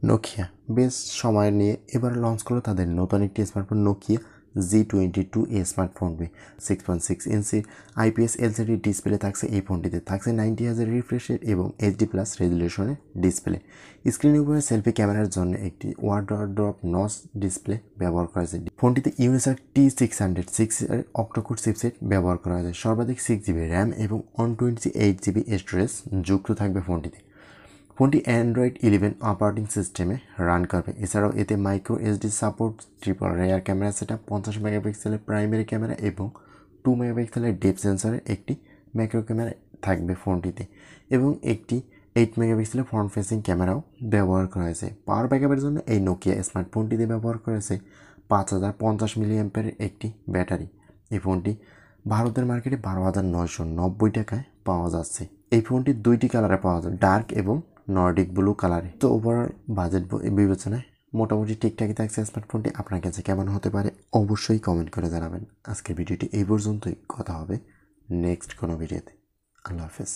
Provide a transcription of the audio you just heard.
Nokia বেশ সময় নিয়ে এবার লঞ্চ করলো তাদের নতুন একটি স্মার্টফোন নোকিয়া G22 স্মার্টফোনটি 6.6 ইঞ্চি IPS LCD ডিসপ্লে থাকছে এই ফোনটিতে, থাকছে 90Hz রিফ্রেশ রেট এবং HD+ রেজুলেশনের ডিসপ্লে। স্ক্রিনের উপরে সেলফি ক্যামেরার জন্য একটি ওয়াটারড্রপ নচ ডিসপ্লে ব্যবহার করা হয়েছে। ফোনটিতে ইউনিসক T606 অক্টোকোর চিপসেট ব্যবহার করা হয়েছে। সর্বাধিক 6GB র্যাম এবং 128GB স্টোরেজ যুক্ত থাকবে ফোনটিতে। ফোনটি অ্যান্ড্রয়েড 11 অপারেটিং সিস্টেমে রান করবে। এছাড়াও এতে micro SD support, triple rare camera setup, 50 মেগাপিক্সেলের প্রাইমারি ক্যামেরা এবং 2 মেগাপিক্সেলের ডেপথ সেন্সরের একটি ম্যাক্রো ক্যামেরা থাকবে ফোনটিতে এবং একটি 8 মেগাপিক্সেলের ফ্রন্ট ফেসিং ক্যামেরাও ব্যবহার করা হয়েছে। পাওয়ার ব্যাকআপের জন্য এই নোকিয়া স্মার্টফোনটিতে ব্যবহার করেছে 5050 মিলিঅ্যাম্পিয়ারের একটি ব্যাটারি। এই ফোনটি ভারতের মার্কেটে 12,990 টাকায় পাওয়া যাচ্ছে। এই ফোনটি দুইটি কালারে পাওয়া যায়, ডার্ক এবং নর্ডিক ব্লু কালারে। তো ওভারঅল বাজেট বিবেচনায় মোটামুটি ঠিকঠাকই থাকছে স্মার্টফোনটি। আপনার কাছে কেমন হতে পারে অবশ্যই কমেন্ট করে জানাবেন। আজকের ভিডিওটি এই পর্যন্তই, কথা হবে নেক্সট কোনো ভিডিওতে। আল্লাহ হাফেজ।